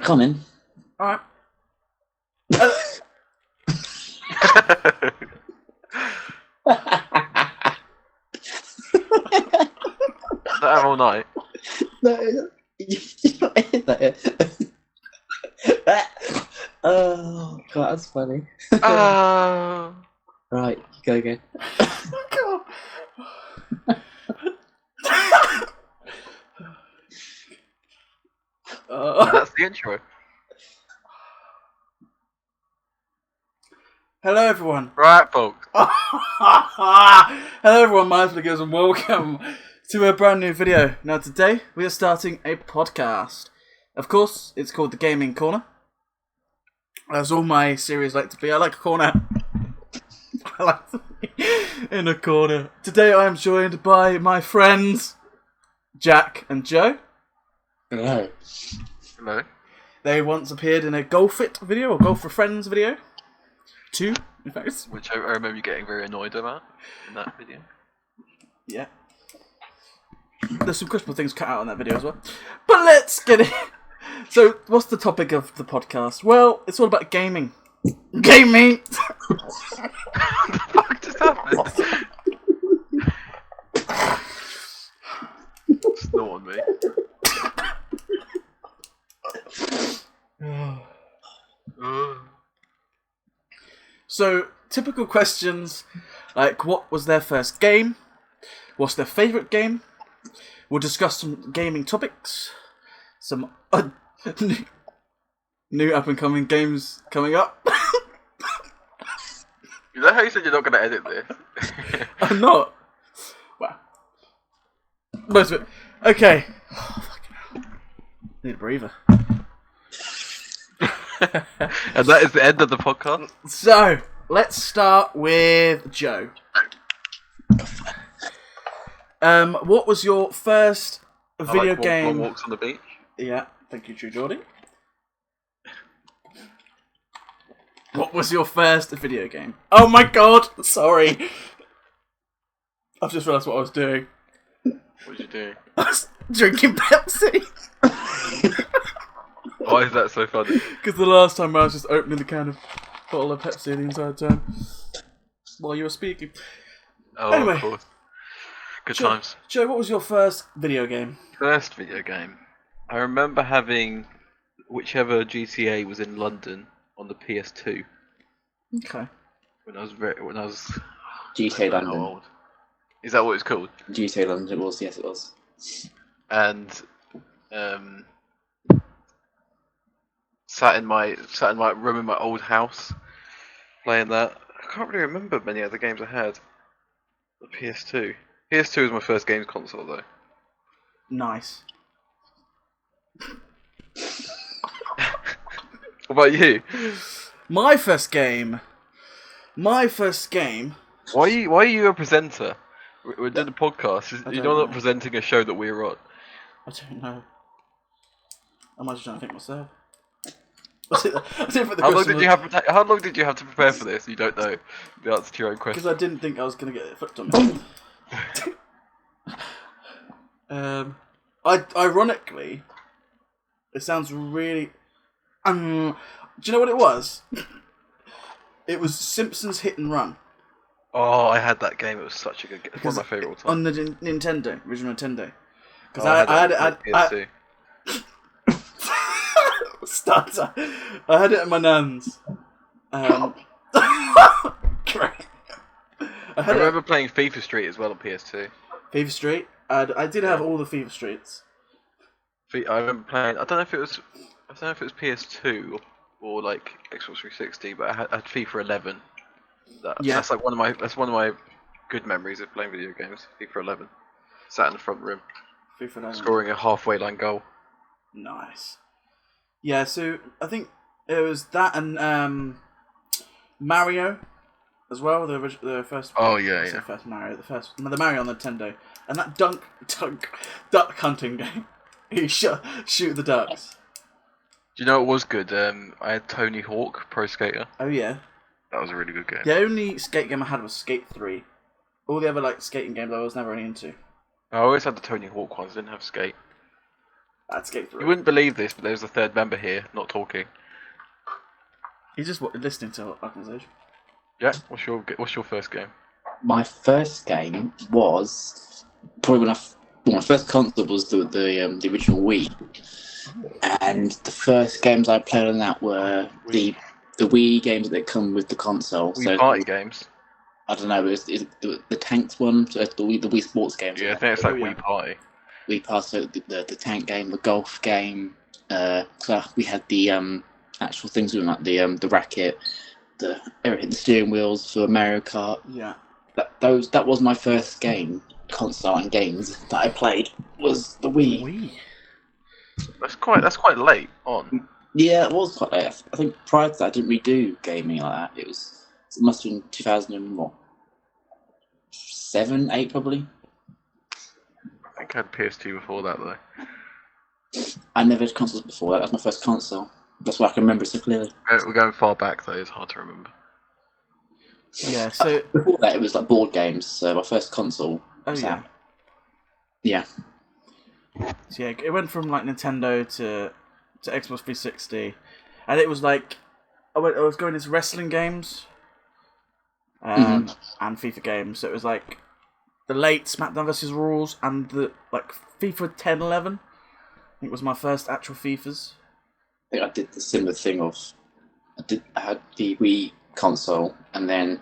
Come in. Alright. That all night. No, you're not in there. Oh, God, that's funny. Oh. Right, you go again. That's the intro. Hello, everyone. Right, folks. Hello, everyone. My name's Flickers, and welcome to a brand new video. Now, today we are starting a podcast. Of course, it's called the Gaming Corner. As all my series like to be, I like a corner. I like to be in a corner. Today, I am joined by my friends Jack and Joe. Hello. Hello. They once appeared in a Golf It video or Golf for Friends video. Two, in fact. Which I remember you getting very annoyed about in that video. Yeah. There's some questionable things cut out in that video as well. But let's get it. So, what's the topic of the podcast? Well, it's all about gaming. Gaming! What the fuck just happened? Snort on me. So, typical questions like what was their first game? What's their favourite game? We'll discuss some gaming topics. Some new up-and-coming games coming up. Is that how you said you're not going to edit this? I'm not. Wow. Most of it. Okay. Oh, fucking hell. Need a breather. And that is the end of the podcast? So, let's start with Joe. What was your first video game? Long walks on the beach. Yeah, thank you, True Geordie. What was your first video game? Oh my god, sorry. I've just realised what I was doing. What did you do? I was drinking Pepsi. Why is that so funny? Because the last time I was just opening the can of bottle of Pepsi the entire time while you were speaking. Oh, Anyway. of course. Good Joe, times. Joe, what was your first video game? First video game. I remember having whichever GTA was in London on the PS2 Okay. when I was GTA I don't know how London. old. Is that what it's called? GTA London, it was, yes, it was. And sat in my room in my old house playing that. I can't really remember many other games I had. The PS2. PS2 was my first games console though. Nice. What about you? My first game. Why are you a presenter? We're doing a podcast. I You're don't not know. presenting a show that we're on. I don't know. I'm just trying to think myself. I didn't put the How long question did you have? How long did you have to prepare for this? You don't know the answer to your own because question. I didn't think I was going to get it flipped on me. Ironically, it sounds really. Do you know what it was? It was Simpsons Hit and Run. Oh, I had that game. It was such a good game. It's one of my favourite all On time. the Nintendo, original Nintendo. Because Oh, I had that it. on PS2. Starter. I had it at my nan's. Great. I I had it remember playing FIFA Street as well on PS2. at Fever Street. I did have all the Fever Streets. I remember playing. I don't know if it was PS2 or like Xbox 360, but I had FIFA 11. Yeah. That's one of my good memories of playing video games. FIFA 11. Sat in the front room, FIFA 11. scoring a halfway line goal. Nice. Yeah, so I think it was that and Mario as well. The first. Oh yeah, I said yeah. First Mario, the Mario on the Nintendo, and that duck hunting game. You shoot the ducks. Do you know what was good? I had Tony Hawk Pro Skater. Oh yeah. That was a really good game. The only skate game I had was Skate 3. All the other skating games I was never really into. I always had the Tony Hawk ones. I didn't have Skate. That's Skate You 3. wouldn't believe this, but there's a third member here, not talking. He's just listening to our conversation. Jack, what's your first game? My first game was probably my first console was the original Wii, and the first games I played on that were the Wii games that come with the console. Wii Party games. I don't know, it was the Tanks one, so the Wii Sports games. Yeah, I think it's like yeah. Wii Party. We passed the tank game, the golf game. So we had the actual things we like the racket, everything, the steering wheels for Mario Kart. Yeah. That was my first game console and games that I played was the Wii. Wii. That's quite late on. Yeah, it was quite late. I think prior to that I didn't really do gaming like that. It must have been 2007, 8 probably. I think I had PS2 before that though. I never had consoles before. That was my first console. That's why I can remember it so clearly. We're going far back though. It's hard to remember. Yeah, so... Before that, it was like board games. So my first console was yeah. that. Yeah. So yeah, it went from like Nintendo to Xbox 360, and it was like I was going into wrestling games, and FIFA games. So it was like the late SmackDown vs. Rules and the like FIFA 10, 11. I think was my first actual FIFAs. I think I did the similar thing I had the Wii console, and then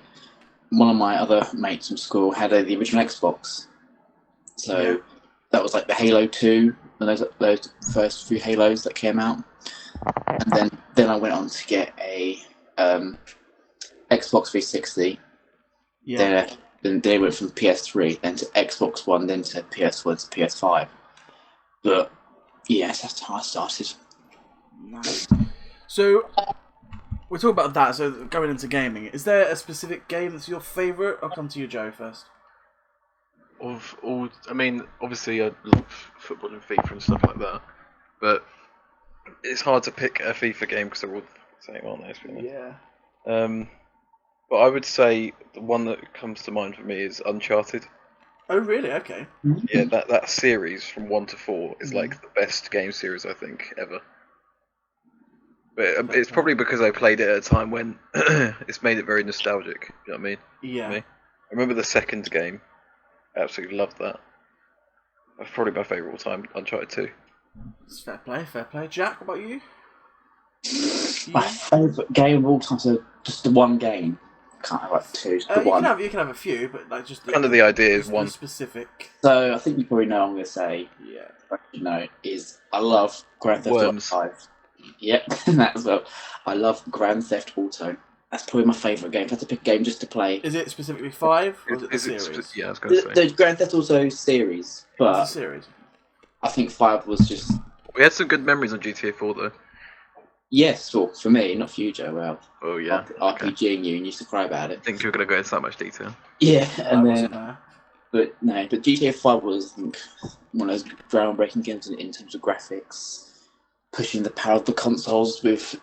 one of my other mates from school had the original Xbox. So Yeah. that was like the Halo 2, and those first few Halos that came out. And then I went on to get a Xbox 360. Yeah. Then they went from PS3, then to Xbox One, then to PS4, to PS5. But yes, that's how I started. Nice. So we're talking about that. So going into gaming, is there a specific game that's your favourite? I'll come to you, Joe, first. Of all, I mean, obviously I love football and FIFA and stuff like that, but it's hard to pick a FIFA game because they're all the same, aren't they? Let's be honest. Yeah. But I would say the one that comes to mind for me is Uncharted. Oh, really? Okay. Yeah, that series from 1 to 4 is like the best game series I think ever. But it's probably because I played it at a time when it's made it very nostalgic. You know what I mean? Yeah. Me. I remember the second game. I absolutely loved that. That's probably my favourite all time, Uncharted 2. It's fair play, fair play. Jack, what about you? My favourite game of all time, so just the one game. Can't have like two, just the one. You can have a few, but like just Kind of the idea is just one. specific. So I think you probably know what I'm going to say. Yeah. Is I love Grand Theft Auto Worms. 5. Yep, that as well. I love Grand Theft Auto. That's probably my favourite game. If I had to pick a game just to play. Is it specifically 5 or is it the series? Yeah, I was going to say. The Grand Theft Auto series, but It's a series. I think 5 was just We had some good memories on GTA 4 though. yes, for me, not for you, Joe. Well, Oh yeah. RPGing you and used to cry about I it. think you were going to go into that much detail. Yeah, and wasn't then there. but GTA 5 was I think, one of those groundbreaking games in terms of graphics, pushing the power of the consoles with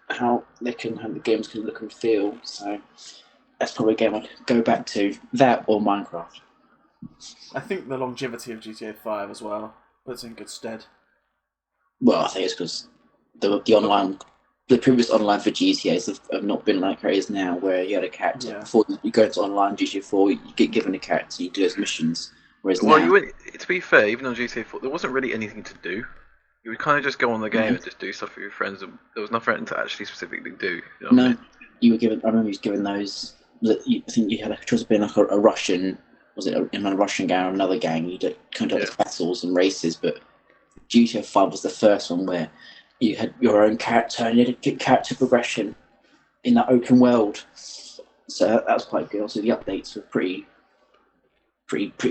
how the games can look and feel. So that's probably a game I'd go back to. That or Minecraft. I think the longevity of GTA 5 as well puts in good stead. Well, I think it's because the previous online for GTAs have not been like it is now, where you had a character. Yeah. Before you go into online GTA 4, you get given a character, you do those missions. Whereas Well, now, to be fair, even on GTA 4, there wasn't really anything to do. You would kind of just go on the game and just do stuff with your friends, and there was nothing to actually specifically do. You know what I no, mean? you were given. I remember you was given those. I think you had a choice of being like a Russian. Was it in a Russian gang or another gang? You did kind of like battles and races, but GTA 5 was the first one where you had your own character and you had to get character progression in that open world. So that was quite good. Also, the updates were pretty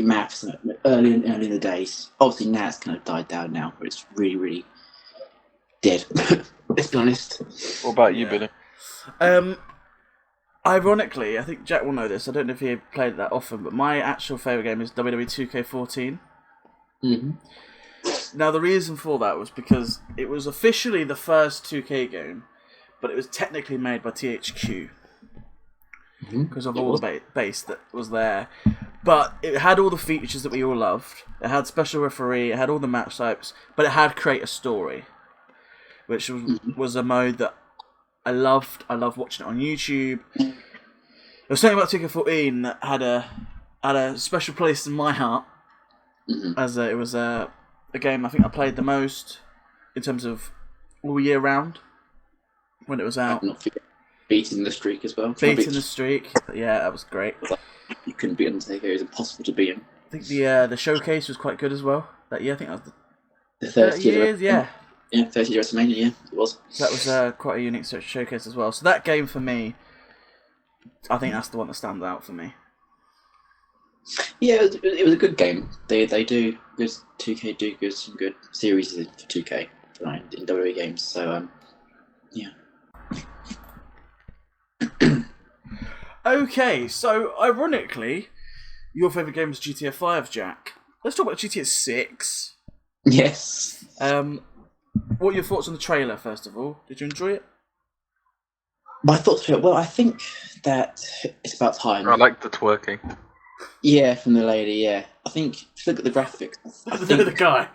maths early in the days. Obviously, now it's kind of died down now, but it's really, really dead. Let's be honest. What about you, Yeah. Billy? Ironically, I think Jack will know this. I don't know if he played it that often, but my actual favourite game is WWE 2K14. Mm-hmm. Now, the reason for that was because it was officially the first 2K game, but it was technically made by THQ because of all the base that was there. But it had all the features that we all loved. It had special referee, it had all the match types, but it had create a story, which was a mode that I loved. I loved watching it on YouTube. There was something about 2K14 that had a special place in my heart, as it was a game I think I played the most in terms of all year round when it was out. Beating the streak as well. Beating the streak, yeah, that was great. You couldn't beat Undertaker; it was impossible to beat him. I think the showcase was quite good as well that year. I think that was The 30 years, yeah. Yeah, 30 year WrestleMania, yeah, it was. So that was quite a unique showcase as well. So that game for me, I think that's the one that stands out for me. Yeah, it was a good game. They do good. 2K do some good series for 2K in WWE games. So yeah. Okay, so ironically, your favourite game is GTA 5, Jack. Let's talk about GTA 6. Yes. What are your thoughts on the trailer, first of all? Did you enjoy it? My thoughts were, well, I think that it's about time. I like the twerking. Yeah, from the lady, yeah. I think, if you look at the graphics... The guy.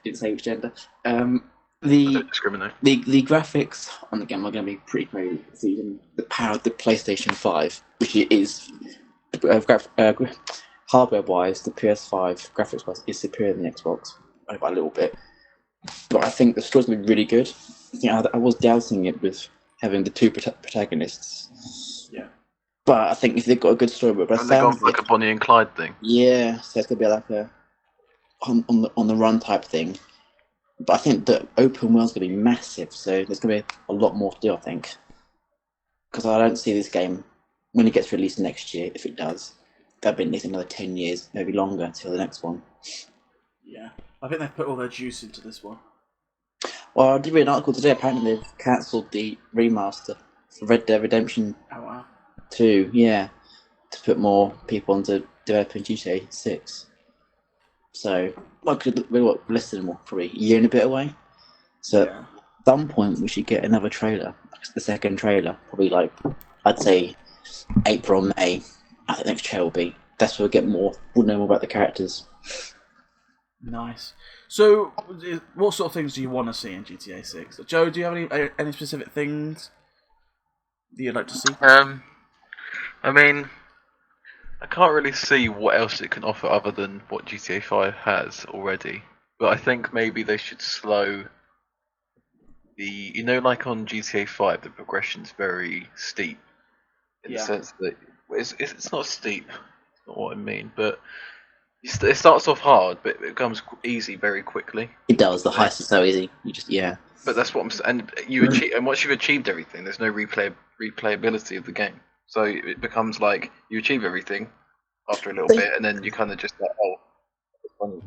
Didn't say which gender. I don't discriminate. The graphics on the game are going to be pretty crazy. Even the power of the PlayStation 5, which it is, hardware-wise, the PS5, graphics-wise, is superior than the Xbox, only by a little bit. But I think the story's going to be really good. I was doubting it with having the two protagonists. Yeah. But I think if they've got a good story, but and they've got like a Bonnie and Clyde thing. Yeah, so it's going to be like a on the run type thing. But I think the open world's going to be massive, so there's going to be a lot more to do, I think. Because I don't see this game, when it gets released next year, if it does, that'll be at least another 10 years, maybe longer, until the next one. Yeah, I think they've put all their juice into this one. Well, I did read an article today, apparently they've cancelled the remaster for Red Dead Redemption 2, yeah, to put more people into developing GTA 6. So, less than probably a year and a bit away. So, at some point, we should get another trailer, the second trailer, probably like, I'd say April, May. I think the next trailer will be. That's where we'll get more, we'll know more about the characters. Nice. So, what sort of things do you want to see in GTA 6? Joe, do you have any specific things that you'd like to see? I mean, I can't really see what else it can offer other than what GTA 5 has already. But I think maybe they should slow the... like on GTA 5, the progression's very steep. In the sense that... It's not steep, that's not what I mean, but... It starts off hard, but it becomes easy very quickly. It does, the heist is so easy. You just, But that's what I'm saying. And once you've achieved everything, there's no replayability of the game. So it becomes like you achieve everything after a little bit, and then you kind of just like, it's funny.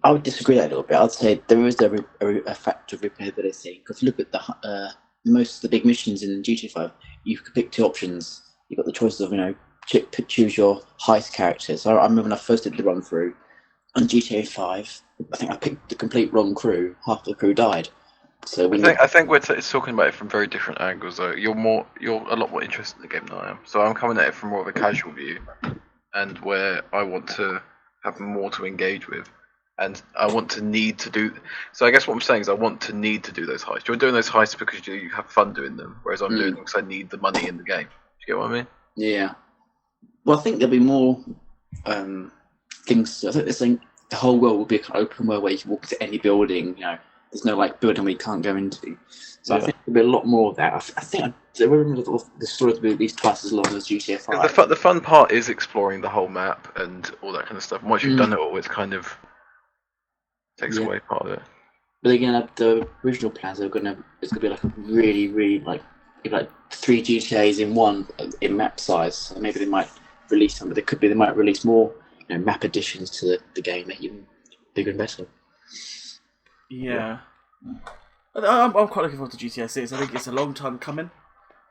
I would disagree that a little bit. I'd say there is a factor of replayability. Because if you look at the most of the big missions in GTA 5, you can pick two options. You've got the choice of, choose your heist characters. So I remember when I first did the run through on GTA 5, I think I picked the complete wrong crew. Half the crew died. So I think we're talking about it from very different angles, though. You're a lot more interested in the game than I am. So I'm coming at it from more of a casual view, and where I want to have more to engage with, and I want to need to do. So I guess what I'm saying is I want to need to do those heists. You're doing those heists because you have fun doing them, whereas I'm doing them because I need the money in the game. Do you get what I mean? Yeah. Well, I think there'll be more things. I think the whole world will be an open world where you can walk into any building. There's no building we can't go into. So I think there'll be a lot more of that. I think the story will be at least twice as long as GTA 5. The fun part is exploring the whole map and all that kind of stuff. And once you've done it all, it's kind of takes away part of it. But again, the original plans it's gonna be like a really, really like 3 GTAs in one in map size. So maybe they might release some, but they might release more map additions to the game, make it even bigger and better. Yeah. I'm quite looking forward to GTA 6. I think it's a long time coming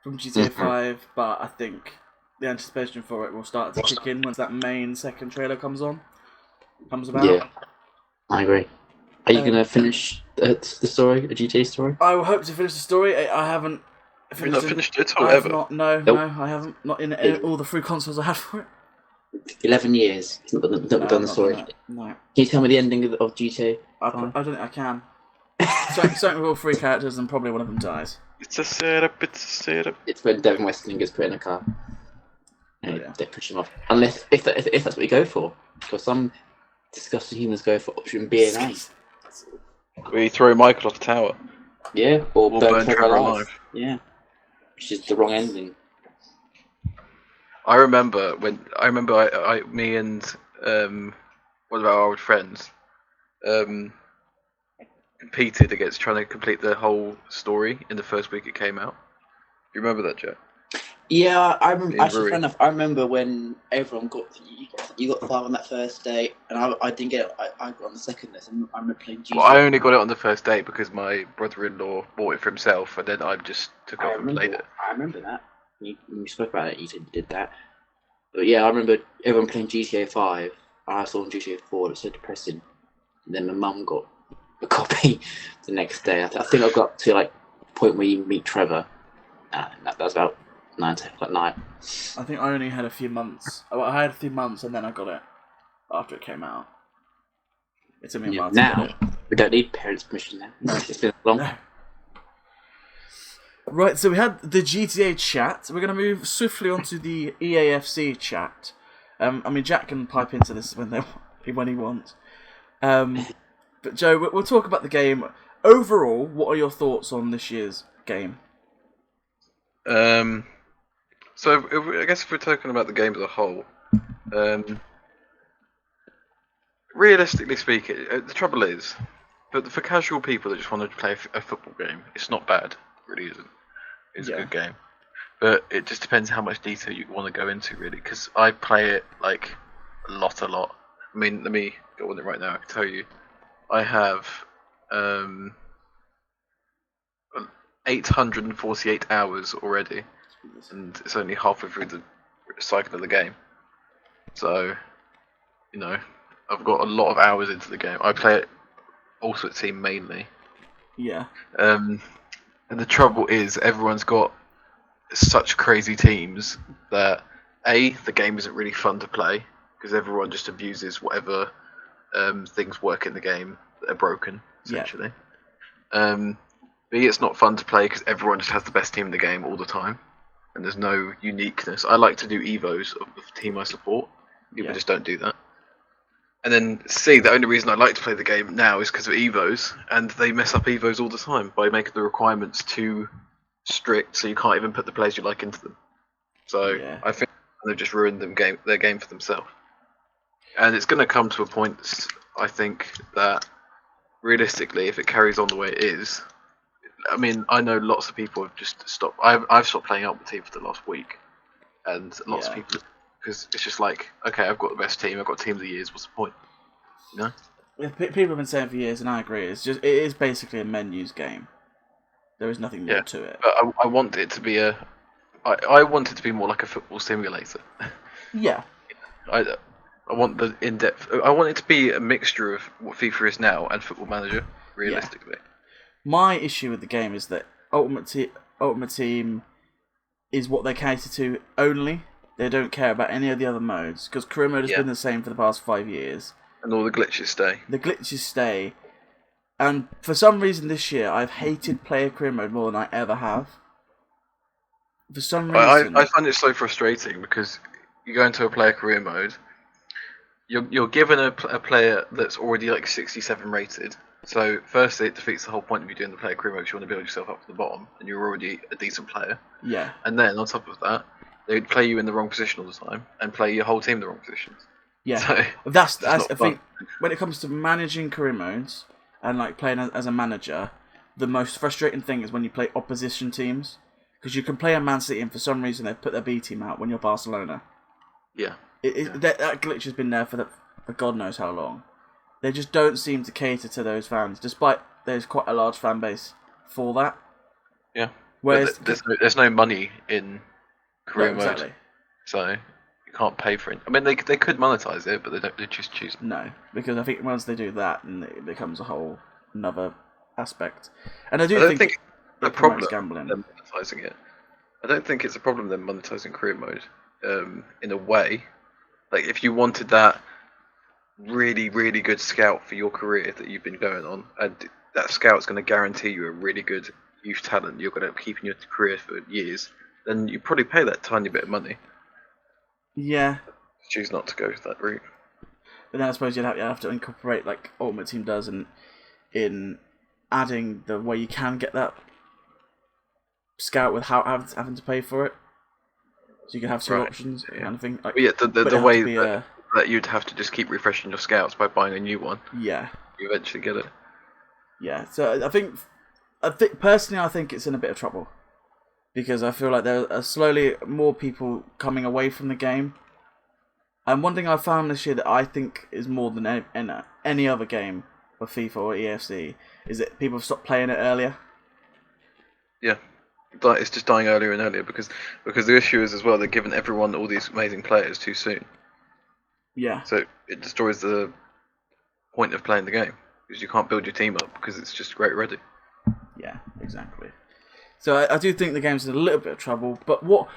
from GTA 5, but I think the anticipation for it will start to kick in once that main second trailer comes about. Yeah, I agree. Are you going to finish the story, a GTA story? I will hope to finish the story. I haven't Have you not finished it or I have ever? not. No, Nope. no, I haven't. Not in all the free consoles I had for it. 11 years. He's not done No, the I've not story. done it. No, Can you tell me the ending of GTA? I don't think I can. Something with all three characters, and probably one of them dies. It's a setup. It's a setup. It's when Devin Weston gets put in a car. And Yeah. they push him off. Unless, if that's what you go for. Because some disgusting humans go for option B and A. We throw Michael off the tower. Yeah, or Or burn burn Trevor Trevor alive. alive. Yeah. Which is the wrong ending. I remember me and one of our old friends competed against trying to complete the whole story in the first week it came out. Do you remember that, Jack? Yeah, I remember. In Actually, Bury. fair enough. I remember when everyone you got 5 on that first day, and I didn't get it. I got on the second day. So I remember playing GTA. Well, I only got it on the first day because my brother-in-law bought it for himself, and then I just took off and played it. I remember that. You spoke about it. You said you did that. But yeah, I remember everyone playing GTA 5. I saw on GTA 4. It was so depressing. And then my mum got a copy the next day. I think I got to like the point where you meet Trevor. That was about 9, 10 o'clock at night. I think I only had a few months. Oh, I had a few months, and then I got it after it came out. It took me a while to get Now it. we don't need parents' permission now. It's been long. No. Right, so we had the GTA chat. We're going to move swiftly onto the EAFC chat. I mean, Jack can pipe into this when he wants. But Joe, we'll talk about the game. Overall, what are your thoughts on this year's game? So I guess if we're talking about the game as a whole, realistically speaking, the trouble is, but for casual people that just want to play a football game, it's not bad. It really isn't. It's a good game, but it just depends how much detail you want to go into, really. Because I play it like a lot. I mean, let me go on it right now. I can tell you, I have 848 hours already, and it's only halfway through the cycle of the game. So, you know, I've got a lot of hours into the game. I play it Ultimate Team mainly. Yeah. And the trouble is, everyone's got such crazy teams that the game isn't really fun to play because everyone just abuses whatever things work in the game that are broken, essentially. B, it's not fun to play because everyone just has the best team in the game all the time, and there's no uniqueness. I like to do evos of the team I support. People just don't do that. And then C, the only reason I like to play the game now is because of evos, and they mess up evos all the time by making the requirements too strict, so you can't even put the players you like into them. So I think they've just ruined their game for themselves. And it's going to come to a point, I think, that realistically, if it carries on the way it is, I mean, I know lots of people have just stopped. I've stopped playing Ultimate Team for the last week, and lots of people, because it's just like, okay, I've got the best team, I've got Team of the Years. What's the point? You know? Yeah, people have been saying for years, and I agree. It is basically a menus game. There is nothing more to it. But I want it to be I want it to be more like a football simulator. Yeah. I want the in-depth. I want it to be a mixture of what FIFA is now and Football Manager, realistically. My issue with the game is that Ultimate Team is what they cater to only. They don't care about any of the other modes, because career mode has been the same for the past 5 years. And all the glitches stay. The glitches stay. And for some reason this year, I've hated player career mode more than I ever have. For some reason... I find it so frustrating, because you go into a player career mode, you're given a player that's already like 67 rated. So firstly, it defeats the whole point of you doing the player career mode, because you want to build yourself up to the bottom, and you're already a decent player. Yeah. And then, on top of that, they'd play you in the wrong position all the time, and play your whole team in the wrong positions. Yeah, so, that's I think when it comes to managing career modes and like playing as a manager, the most frustrating thing is when you play opposition teams, because you can play a Man City and for some reason they've put their B team out when you're Barcelona. Yeah, that glitch has been there for God knows how long. They just don't seem to cater to those fans, despite there's quite a large fan base for that. Yeah, whereas there's no money in career mode, exactly. So you can't pay for it. I mean, they could monetize it, but they just choose. No, because I think once they do that, then it becomes a whole another aspect. And I don't think the it promotes problem gambling. them monetizing it. I don't think it's a problem them monetizing career mode. In a way, like if you wanted that really, really good scout for your career that you've been going on, and that scout's going to guarantee you a really good youth talent you're going to keep in your career for years, then you probably pay that tiny bit of money. Yeah, Choose not to go that route. but then I suppose you'd have to incorporate like Ultimate Team does in adding the way you can get that scout without having to pay for it. So you can have two Right, options, yeah. kind of thing. Like, But yeah, but the it'd have way to be, that you'd have to just keep refreshing your scouts by buying a new one, yeah, you eventually get it. yeah. So I think personally, I think it's in a bit of trouble because I feel like there are slowly more people coming away from the game. And one thing I found this year that I think is more than any other game of FIFA or EFC is that people have stopped playing it earlier. Yeah, it's just dying earlier and earlier because the issue is as well they're giving everyone all these amazing players too soon. Yeah, So it destroys the point of playing the game because you can't build your team up because it's just great ready. yeah, exactly. So I do think the game's in a little bit of trouble. But what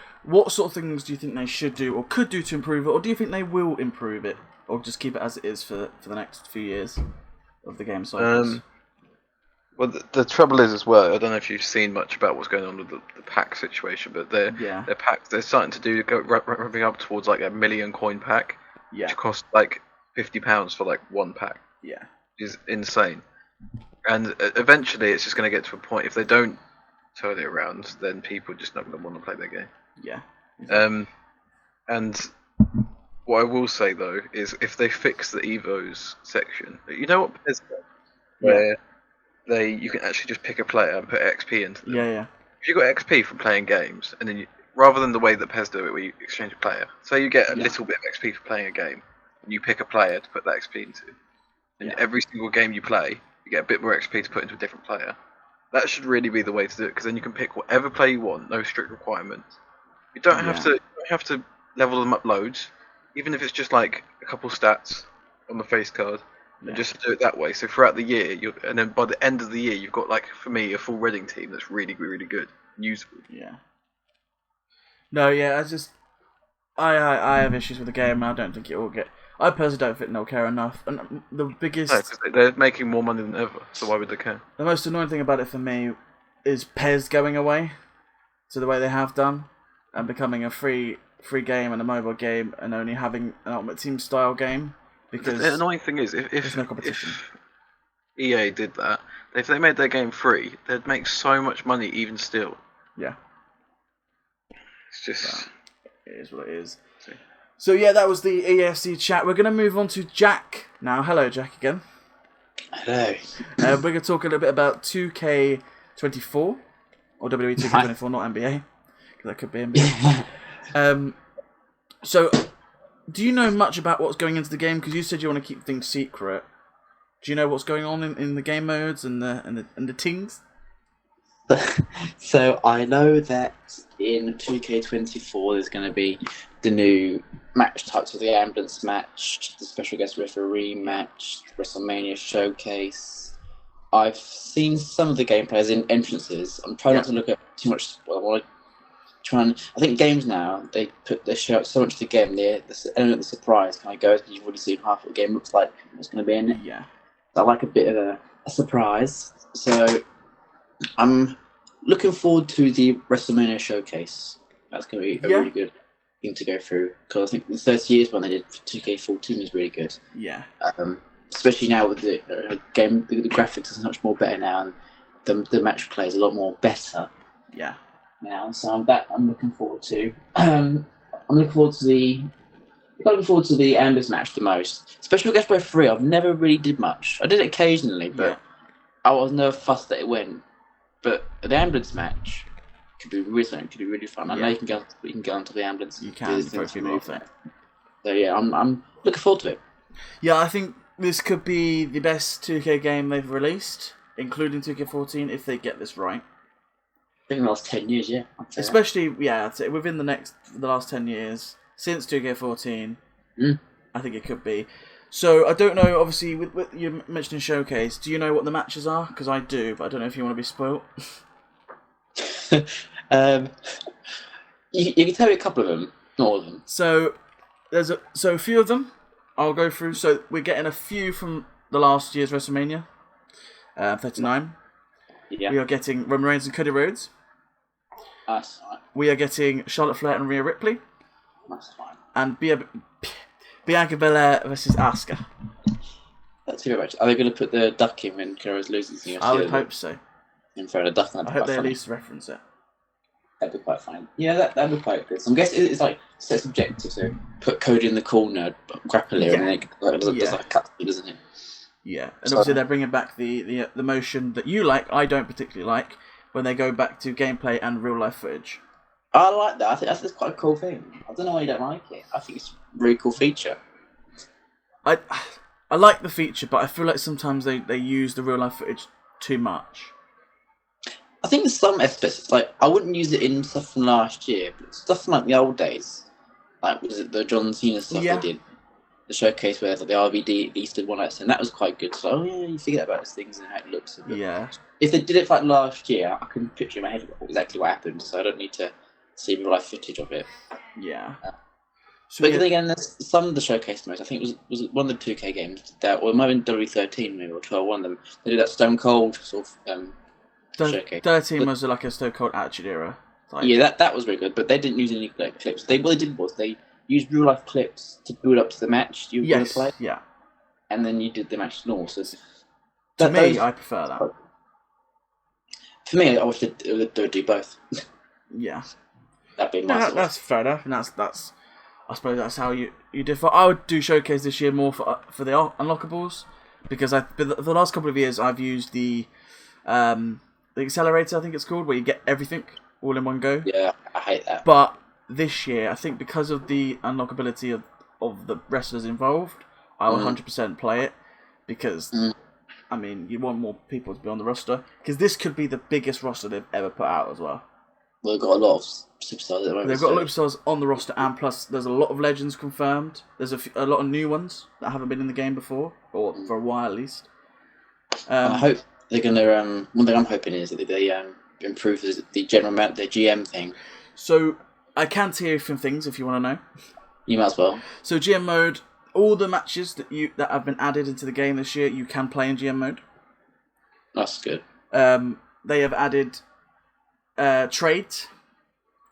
sort of things do you think they should do or could do to improve it, or do you think they will improve it, or just keep it as it is for the next few years of the game cycles? Well, the trouble is as well. I don't know if you've seen much about what's going on with the pack situation, but their packs they're starting to go ramping up towards like a 1 million coin pack, which costs like £50 for like one pack. Yeah, Is insane. And eventually, it's just going to get to a point if they don't turn it around, then people are just not going to want to play their game. yeah. Exactly. And what I will say though is if they fix the Evos section, you know what PES does? Where you can actually just pick a player and put XP into them. Yeah. If you got XP from playing games, and then rather than the way that PES do it, where you exchange a player, say you get a little bit of XP for playing a game, and you pick a player to put that XP into, and every single game you play, you get a bit more XP to put into a different player. That should really be the way to do it, because then you can pick whatever player you want, no strict requirements. You don't have to level them up loads, even if it's just like a couple stats on the face card. And just do it that way. So throughout the year, and then by the end of the year, you've got like for me a full Reading team that's really, really good, and usable. Yeah. No, yeah. I have issues with the game, and I don't think it will get. I personally don't think they'll care enough. And the biggest, No, because they're making more money than ever. So why would they care? the most annoying thing about it for me is PES going away to the way they have done, and becoming a free game and a mobile game, and only having an Ultimate Team style game. Because the annoying thing is, there's no competition. If EA did that, if they made their game free, they'd make so much money even still. Yeah. It's just... It is what it is. So yeah, that was the EFC chat. We're going to move on to Jack now. Hello, Jack, again. Hello. We're going to talk a little bit about 2K24, or WWE 2K24, not NBA, because that could be NBA. So, do you know much about what's going into the game? Because you said you want to keep things secret. Do you know what's going on in the game modes and the things? So I know that in 2K24 there's going to be the new match types of the ambulance match, the special guest referee match, WrestleMania showcase. I've seen some of the gameplays in entrances. I'm trying not to look at too much. I want to try and. I think games now they show out so much of the game. The element of the surprise kind of goes. You've already seen half what the game looks like. What's going to be in it? Yeah. I like a bit of a surprise. So I'm looking forward to the WrestleMania showcase. That's going to be a really good thing to go through, because I think the 30 years when they did 2K14 was really good. Yeah. Especially now with the game, the graphics are so much more better now, and the match play is a lot more better. Yeah. Now, so I'm looking forward to. I'm looking forward to the ambulance match the most. Special guest referee, I've never really did much. I did it occasionally, but I was never fussed that it went. But the ambulance match could be really fun. I know you can go onto the ambulance. You can throw people off it. So yeah, I'm looking forward to it. Yeah, I think this could be the best 2K game they've released, including 2K14, if they get this right. I think in the last 10 years, yeah. Especially, I'd say within the last 10 years, since 2K14, I think it could be. So, I don't know, obviously, with you mentioning Showcase, do you know what the matches are? Because I do, but I don't know if you want to be spoilt. um, you can tell me a couple of them, not all of them. So a few of them I'll go through. So we're getting a few from the last year's WrestleMania, 39. Yeah, We are getting Roman Reigns and Cody Rhodes. that's fine. We are getting Charlotte Flair and Rhea Ripley, That's fine. and Bianca Belair versus Asuka. That's very much. Are they going to put the duck in when Kara's losing? I would hope so. And throw the duck in. I hope they at least reference it. That'd be quite fine. Yeah, that'd be quite good. So I'm guessing it's like set objective. So put Cody in the corner, grapple him, and then it does like a cut, doesn't it? Yeah, and obviously they're bringing back the motion that you like. I don't particularly like when they go back to gameplay and real life footage. I like that. I think that's quite a cool thing. I don't know why you don't like it. I think it's a really cool feature. I like the feature, but I feel like sometimes they use the real life footage too much. I think there's some aspects, like, I wouldn't use it in stuff from last year, but stuff from like the old days, like, was it the John Cena stuff they did? The showcase where like, the RVD Easter one night, and that was quite good. So, oh yeah, you forget about those things and how it looks. Yeah. If they did it like last year, I can picture in my head exactly what happened, so I don't need to see real life footage of it. Yeah. So But then again, there's some of the showcase modes, I think was one of the 2K games, that, or it might have been W13 maybe, or 12, one of them, they did that Stone Cold sort of showcase. 13 was like a Stone Cold Attitude Era. Like, Yeah, that was very good, but they didn't use any like, clips. What they did was they used real life clips to build up to the match you were going to play, yeah. and then you did the match normal. So To me, I prefer that. For me, I wish they'd do both. Yeah. That'd be my That's fair enough, and that's I suppose that's how you differ. I would do Showcase this year more for the unlockables, because the last couple of years I've used the accelerator, I think it's called, where you get everything all in one go. Yeah, I hate that. But this year, I think because of the unlockability of the wrestlers involved, I will 100% play it, because I mean, you want more people to be on the roster, because this could be the biggest roster they've ever put out as well. Well, they've got a lot of superstars at the moment. They've got a lot of superstars on the roster, and plus there's a lot of legends confirmed. There's a lot of new ones that haven't been in the game before, or for a while at least. I hope they're going to. One thing I'm hoping is that they improve the general amount, the GM thing. So I can tell you some things if you want to know. You might as well. So GM mode, all the matches that have been added into the game this year, you can play in GM mode. That's good. They have added trades,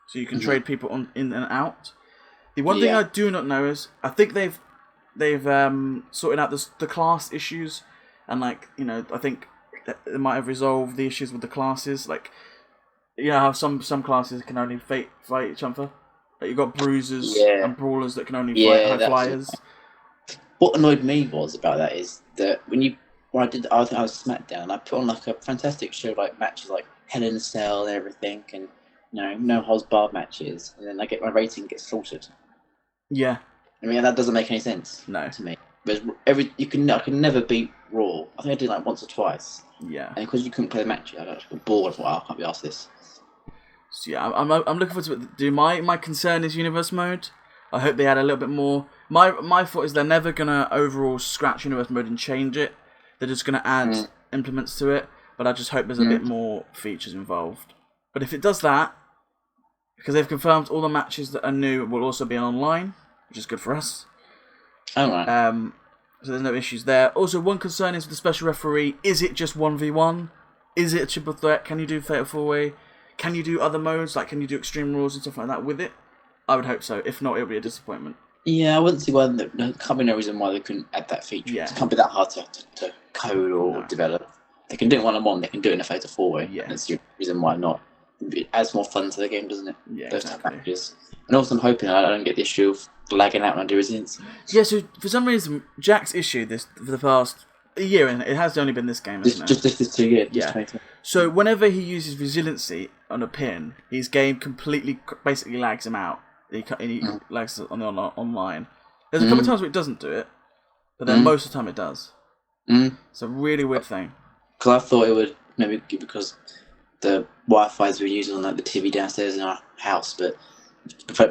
so you can trade people in and out. The one thing I do not know is I think they've sorted out the class issues, and I think they might have resolved the issues with the classes. Like, you know how some classes can only fight each other. Like, you've got bruisers and brawlers that can only fight high flyers. What annoyed me about that is that I think I was SmackDown, and I put on like a fantastic show, like matches like Hell in a Cell and everything, and no holds barred matches, and then I get my rating gets slaughtered. Yeah. I mean, that doesn't make any sense. No. To me. But I can never beat Raw. I think I did like once or twice. Yeah. And because you couldn't play the match, I got bored. I thought, I can't be asked this. So yeah, I'm looking forward to it. My concern is universe mode. I hope they add a little bit more. My thought is they're never gonna overall scratch universe mode and change it. They're just gonna add implements to it. But I just hope there's a bit more features involved. But if it does that, because they've confirmed all the matches that are new will also be online, which is good for us. All right. So there's no issues there. Also, one concern is with the special referee. Is it just 1v1? Is it a triple threat? Can you do Fatal 4-Way? Can you do other modes? Like, can you do Extreme Rules and stuff like that with it? I would hope so. If not, it'll be a disappointment. Yeah, I wouldn't see why. There can't be no reason why they couldn't add that feature. Yeah. It can't be that hard to code or develop. They can do it 1-on-1. They can do it in a Fatal 4-Way. Yeah. That's the reason why not. It adds more fun to the game, doesn't it? Yeah, Those exactly. matches. And also, I'm hoping I don't get the issue of lagging out when I do Resilience. Yeah, so for some reason, Jack's issue this for the past year, and it has only been this game, isn't it? Just this 2 years. Yeah. So whenever he uses resiliency on a pin, his game completely, basically lags him out. He lags on the online. There's a couple of times where it doesn't do it, but then most of the time it does. It's a really weird thing. Because I thought it would maybe because the Wi-Fi's we're using on like the TV downstairs in our house, but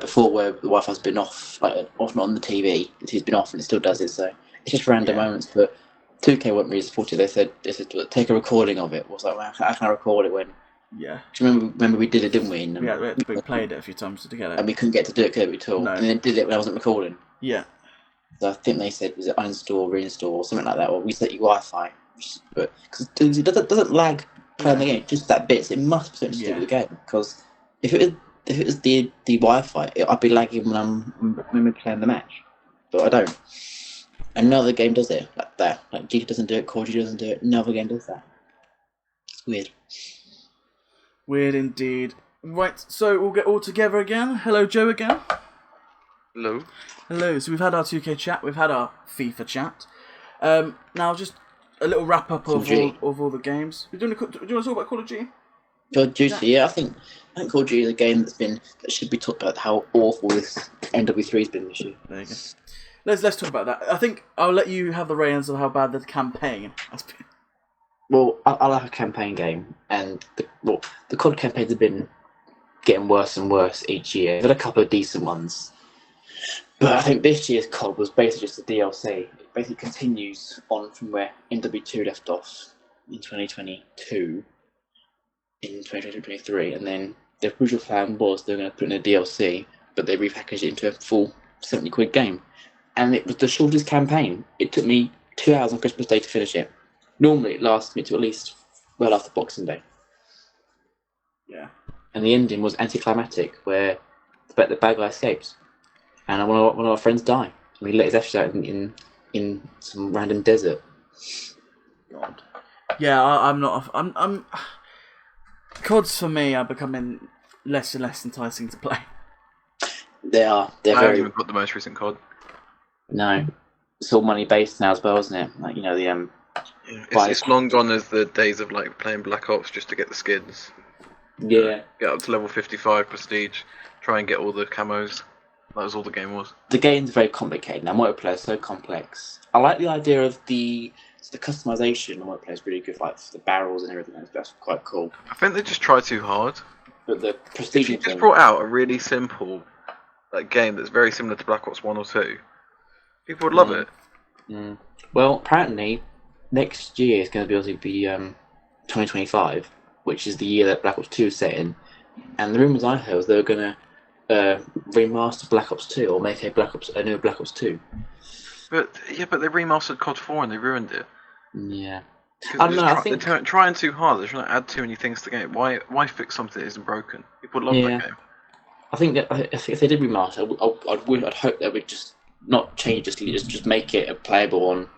before where the Wi-Fi's been off, like off not on the TV, it's been off and it still does it. So it's just random moments. But 2K weren't really supportive. They said take a recording of it. I was like, well, how can I record it when Yeah. Do you remember we did it, didn't we? And, We played it a few times to get it. and we couldn't get to do it, could we, at all? No. And then did it when I wasn't recording. Yeah. So I think they said, was it uninstall, reinstall, or something like that, or reset your Wi-Fi. But because it doesn't lag playing the game, just that bit. So it must be something to do with the game. Because if it was the Wi-Fi, I'd be lagging when we're playing the match. But I don't. Another game does it like that. Like GTA doesn't do it, Call of Duty doesn't do it. Another game does that. It's weird. Weird indeed. Right, so we'll get all together again. Hello, Joe again. Hello. Hello. So we've had our 2K chat, we've had our FIFA chat. Now just a little wrap up of all the games. Do you want to talk about Call of Duty? Call of Duty, yeah. I think Call of Duty is a game that should be talked about how awful this MW3 has been this year. There you go. Let's talk about that. I think I'll let you have the reins of how bad the campaign has been. Well, I like a campaign game, and the COD campaigns have been getting worse and worse each year. We've had a couple of decent ones, but I think this year's COD was basically just a DLC. It basically continues on from where MW2 left off in 2022, in 2023, and then the original plan was they're going to put in a DLC, but they repackaged it into a full £70 game. And it was the shortest campaign. It took me 2 hours on Christmas Day to finish it. Normally it lasts me to at least well after Boxing Day. Yeah. And the ending was anticlimactic, where the bad guy escapes. And one of our friends died. And he let his ashes out in some random desert. God. Yeah, I'm not... I'm CODs for me are becoming less and less enticing to play. They're I very... haven't even got the most recent COD. No. It's all money based now as well, isn't it? Like, you know, the... It's long gone as the days of like playing Black Ops just to get the skins. Yeah. Get up to level 55 prestige, try and get all the camos. That was all the game was. The game's very complicated now. Multiplayer is so complex. I like the idea of the customization in multiplayer is really good, like the barrels and everything. That's quite cool. I think they just try too hard. But the If prestige you just brought out a really simple like game that's very similar to Black Ops 1 or 2, people would love it. Mm. Well, apparently, next year is going to be 2025, which is the year that Black Ops 2 is set in. And the rumours I heard was they were going to remaster Black Ops 2 or make a new Black Ops 2. But they remastered COD 4 and they ruined it. Yeah. I don't know. I think they're trying too hard. They're trying to add too many things to the game. Why fix something that isn't broken? People love that game. I think that if they did remaster, I'd hope they would just not change, just make it playable on,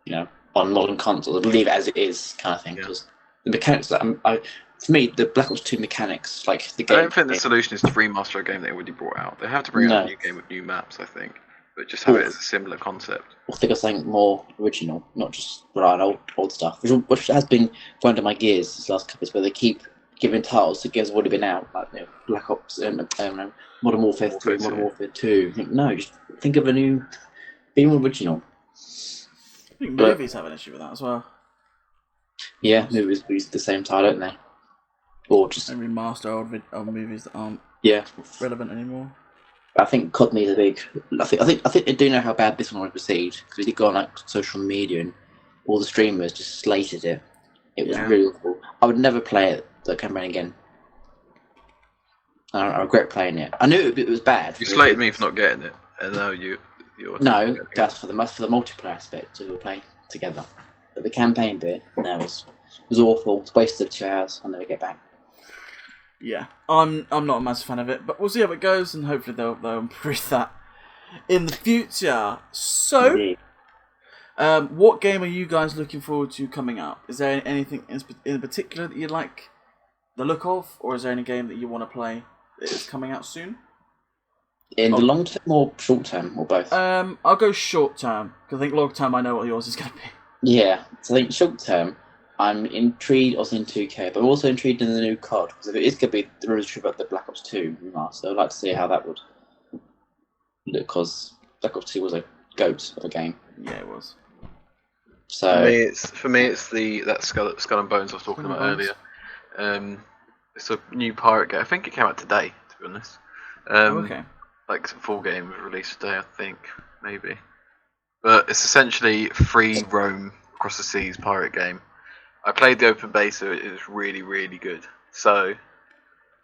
you know, on modern consoles, leave it as it is, kind of thing. Because the mechanics, for me, the Black Ops 2 mechanics, like the game. I don't think the solution is to remaster a game they already brought out. They have to bring out a new game with new maps, I think, but just have it as a similar concept. Or think of something more original, not just rely on old stuff, which has been grinding my gears this last couple of years, where they keep giving titles to games that have already been out, like, you know, Black Ops, Modern Warfare 3, Modern Warfare 2. No, just think of be more original. I think movies have an issue with that as well. Yeah, movies use the same title, don't they? Or just and remaster old movies that aren't relevant anymore. I think COD needs a big. I think they do know how bad this one would proceed, because we go on like social media and all the streamers just slated it. It was really awful. I would never play the campaign again. I regret playing it. I knew it was bad. You slated me for not getting it, and now you're. No, that's for the multiplayer aspect to play together. But the campaign bit, no, was awful. It's wasted 2 hours. I'll never get back. Yeah, I'm not a massive fan of it, but we'll see how it goes, and hopefully they'll improve that in the future. So, what game are you guys looking forward to coming out? Is there anything in particular that you like the look of, or is there any game that you want to play that is coming out soon? In the long term or short term, or both? I'll go short term, because I think long term I know what yours is going to be. Yeah, so I think short term, I'm intrigued also in 2K, but I'm also intrigued in the new COD, because if it is going to be the true about the Black Ops 2 remaster, I'd like to see how that would look, because Black Ops 2 was a goat of a game. Yeah, it was. So for me, it's that Skull and Bones I was talking about earlier. It's a new pirate game. I think it came out today, to be honest. Okay. Like full game was released today, I think, maybe. But it's essentially free roam across the seas pirate game. I played the open beta. It was really, really good. So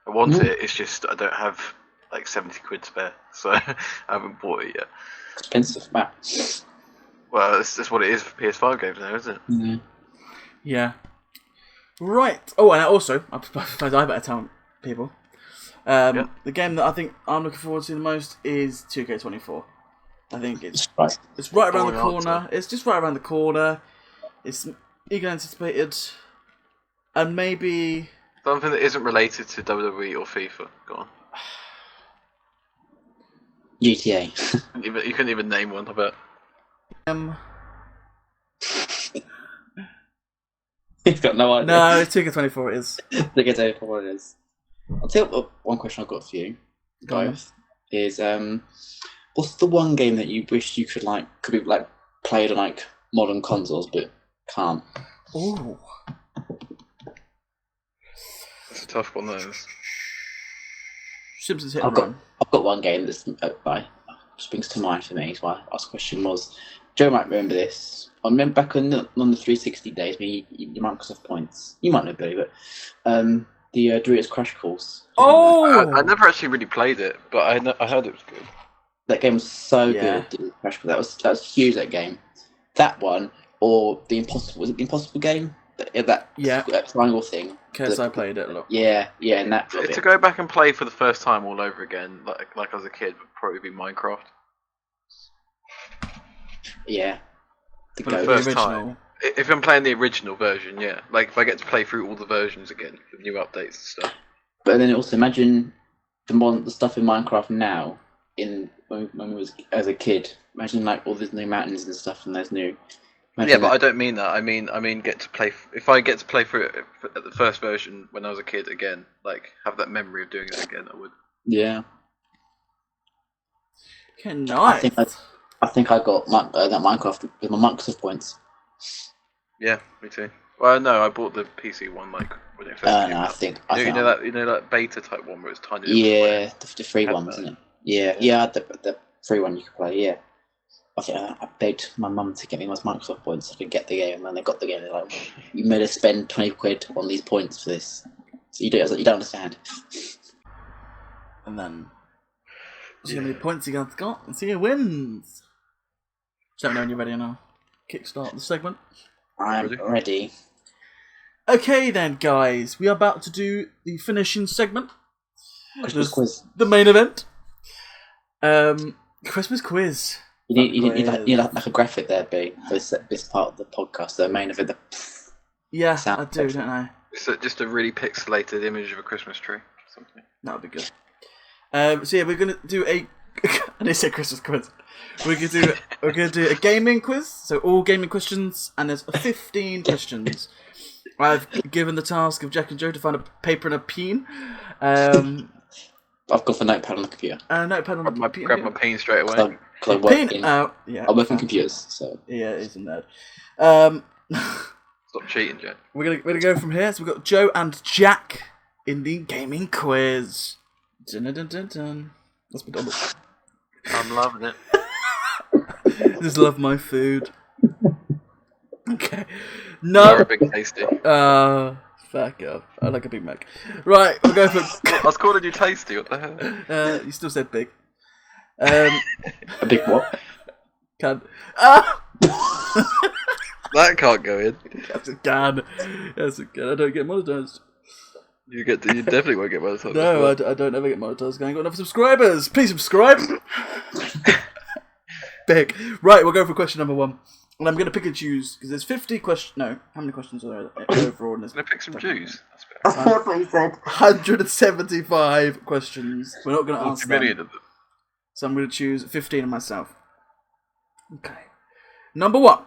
I want it. It's just I don't have like 70 quid spare, so I haven't bought it yet. Expensive, man. Well, that's what it is for PS5 games now, isn't it? Yeah. Yeah. Right. Oh, and also, I better tell people. The game that I think I'm looking forward to the most is 2K24. I think it's right around the corner. It's just right around the corner. It's eagerly anticipated, and maybe something that isn't related to WWE or FIFA. Go on. GTA. You couldn't even name one, I bet. He's got no idea. No, it's 2K24 it is. 2K24 it is. I'll tell you one question I've got for you guys is what's the one game that you wish you could be played on modern consoles but can't? Ooh. That's a tough one, though. Simpsons Hit and Run. I've got one game that's springs to mind for me. So I asked the question was, Joe might remember this. I remember back on the 360 days, your Microsoft points. You might not be, but the Doritos Crash Course. Oh! I never actually really played it, but I heard it was good. That game was so good. Crash Course. That was huge. That game. That one or the Impossible. Was it the Impossible game? That triangle thing. Because I played it a lot. Yeah, and that. To go back and play for the first time all over again, like as a kid, would probably be Minecraft. Yeah. For the first time. If I'm playing the original version, yeah. Like if I get to play through all the versions again with new updates and stuff. But then also imagine the stuff in Minecraft now when we was as a kid. Imagine all these new mountains and stuff, and there's new. Yeah, but I don't mean that. I mean get to play. If I get to play through it at the first version when I was a kid again, have that memory of doing it again, I would. Yeah. Okay, nice. I think I got that Minecraft with my Microsoft points. Yeah, me too. Well, no, I bought the PC one when it first came out. You know that beta type one where it's tiny. Yeah, the free one, wasn't it? Yeah, the free one you could play. Yeah. I begged my mum to get me my Microsoft points so I could get the game, and then they got the game. They're like, "You made us spend 20 quid on these points for this." So you don't understand. And then see how many points you guys got, and see who wins. Just let me know when you're ready, and I'll kickstart the segment. I'm ready. Okay then, guys, we are about to do the finishing segment. Christmas quiz. The main event. Christmas quiz. You need like a graphic there, B, for this part of the podcast, the main event. Yeah, I do, don't I? Just a really pixelated image of a Christmas tree. Something. That would be good. So yeah, we're gonna do I didn't say Christmas quiz. We're gonna do a gaming quiz. So all gaming questions, and there's 15 questions. I've given the task of Jack and Joe to find a paper and a pen. I've got the notepad on the computer. Notepad on the computer. Grab my pen straight away. I work in computers, so yeah, it's a nerd. Stop cheating, Jack. We're gonna go from here. So we've got Joe and Jack in the gaming quiz. Dun, dun, dun, dun. That's McDonald's. I'm loving it. Just love my food. Okay. No. You're a big tasty. Fuck off. I like a Big Mac. Right, we'll go for. I was calling you tasty. What the hell? You still said big. A big what? Can. That can't go in. Yes, it can. Yes, it can. I don't get monetized. You definitely won't get monetized. No, I don't ever get monetized. I ain't got enough subscribers. Please subscribe. Big. Right, we'll go for question number 1. And I'm going to pick and choose, because there's 50 questions. No, how many questions are there overall in this? I'm going to pick some Jews. That's what he said. 175 questions. We're not going to answer million them. of them. So I'm going to choose 15 of myself. Okay. Number 1.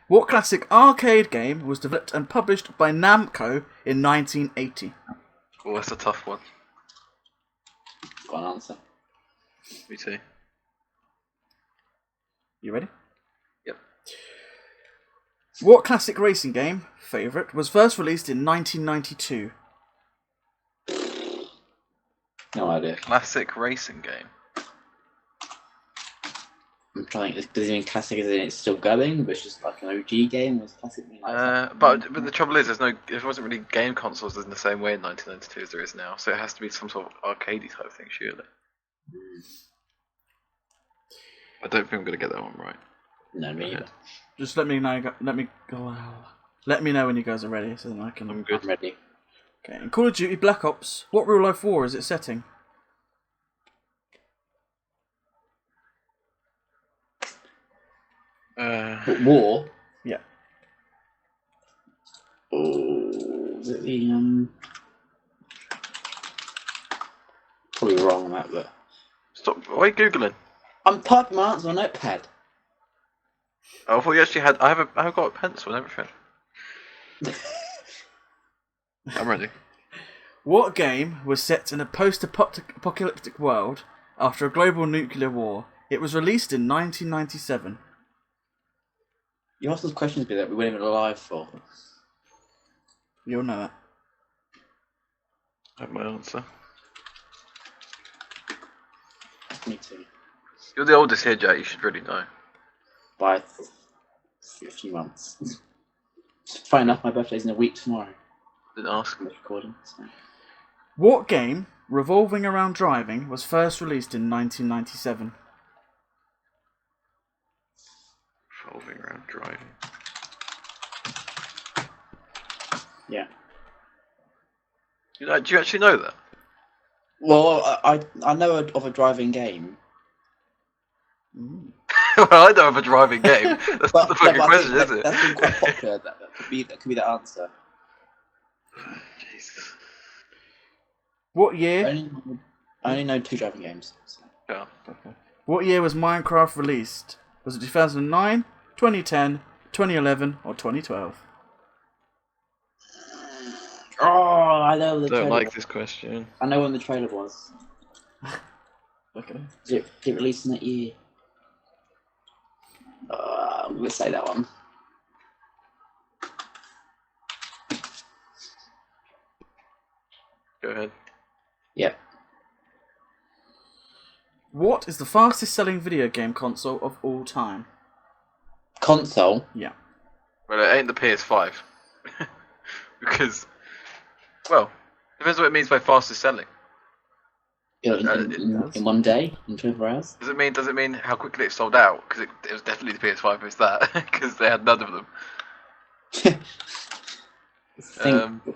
What classic arcade game was developed and published by Namco in 1980? Oh, that's a tough one. Got an answer. Me too. You ready? Yep. What classic racing game, favourite, was first released in 1992? No idea. Classic racing game. I'm trying. Does it mean classic as in it's still going, but it's just like an OG game? Was classic mean like But the trouble is, there wasn't really game consoles in the same way in 1992 as there is now. So it has to be some sort of arcadey type thing, surely. I don't think I'm gonna get that one right. No, me either. Just let me know. Let me know when you guys are ready, so then I can. I'm good. I'm ready. Okay. In Call of Duty Black Ops, what real life war is it setting? But war. Yeah. Oh, is it the Probably wrong on that, but Stop! Why are you googling? I'm typing my answer on a notepad. Oh, I thought you actually had. I've got a pencil and everything. I'm ready. What game was set in a post-apocalyptic world after a global nuclear war? It was released in 1997. You asked us questions that we weren't even alive for. You'll know that. I have my answer. Me too. You're the oldest here, Jay. You should really know. By a few months. Funny enough, my birthday's in a week tomorrow. Didn't ask. I'm recording. So. What game revolving around driving was first released in 1997? Revolving around driving. Yeah. Do you actually know that? Well, I know of a driving game. Well, I know of a driving game. That's not the fucking I question, think is it? That's been quite popular. That could be the answer. Jesus. What year? I only know 2 driving games. So. Yeah. What year was Minecraft released? Was it 2009, 2010, 2011, or 2012? Oh, I know the Don't trailer. like this question. I know when the trailer was. Okay. Did it release in that year? I'm gonna say that one. Go ahead. Yep. What is the fastest selling video game console of all time? Console. Yeah. Well, it ain't the PS5. Because, well, depends what it means by fastest selling. In one day, in 24 hours. Does it mean how quickly it sold out? Because it was definitely the PS5 if it's that. Because they had none of them.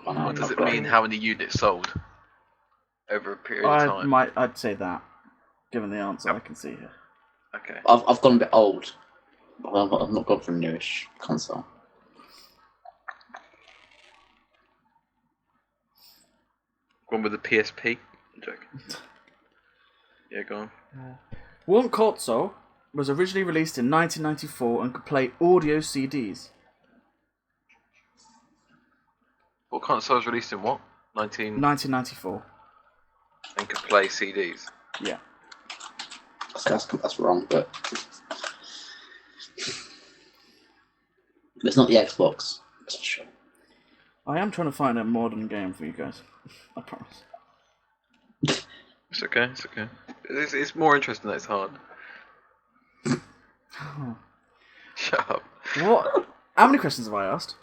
Or does it mean how many units sold over a period of time? I'd say that, given the answer I can see here. Okay. I've gone a bit old. I've not gone for a newish console. Gone with the PSP? I'm joking. Yeah, go on. What console was originally released in 1994 and could play audio CDs? What console was released in what? 1994. And could play CDs? Yeah. That's wrong, but it's not the Xbox. That's for sure. I am trying to find a modern game for you guys. I promise. It's okay, it's okay. It's more interesting that it's hard. Shut up. What? How many questions have I asked?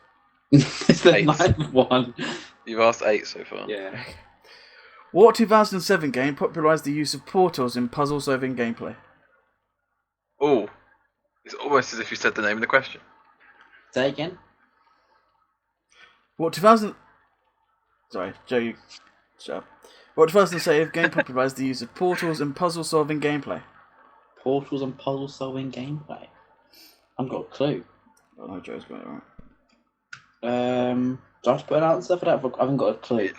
It's the 8. 9th one. You've asked 8 so far. Yeah. What 2007 game popularised the use of portals in puzzle-solving gameplay? Oh, it's almost as if you said the name of the question. Say again. What 2000... Sorry, Joe, you... Shut up. What 2007 game popularised the use of portals in puzzle-solving gameplay? Portals and puzzle solving gameplay. I've got a clue. Oh no, Joe's got it right. Do I have to put an answer for that? I haven't got a clue.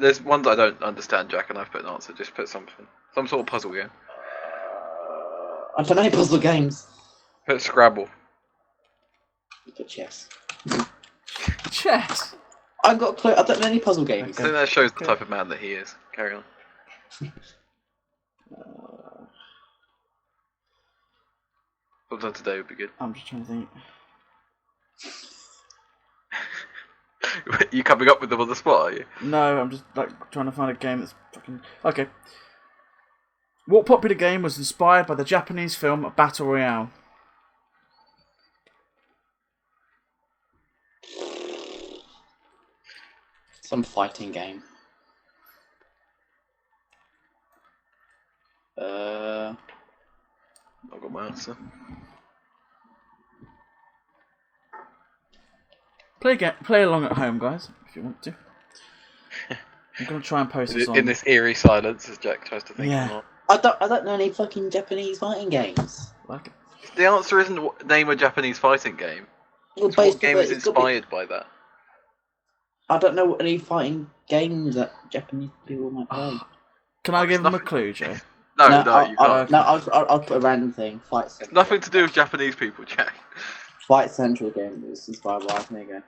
There's one that I don't understand, Jack, and I've put an answer. Just put something. Some sort of puzzle game. I don't know any puzzle games. Put Scrabble. Put chess. Chess! I've got a clue. I don't know any puzzle I games. think that shows the type of man that he is. Carry on. Sometime today would be good. I'm just trying to think. You coming up with them on the spot, are you? No, I'm just like trying to find a game that's fucking... Okay. What popular game was inspired by the Japanese film Battle Royale? Some fighting game. I've got my answer. Play along at home, guys, if you want to. I'm gonna try and post this on. In this eerie silence, as Jack tries to think Yeah. of one. I don't know any fucking Japanese fighting games. Like it. The answer isn't name a Japanese fighting game. Well, It's what based game on is it's gotta be- inspired by that? I don't know any fighting games that Japanese people might play. Can I give them a nothing. clue, Joe? No, No, you can't. I'll put a random thing. Fight It's Central. nothing to do with Japanese people, Jack. Fight Central game is inspired by. There you go.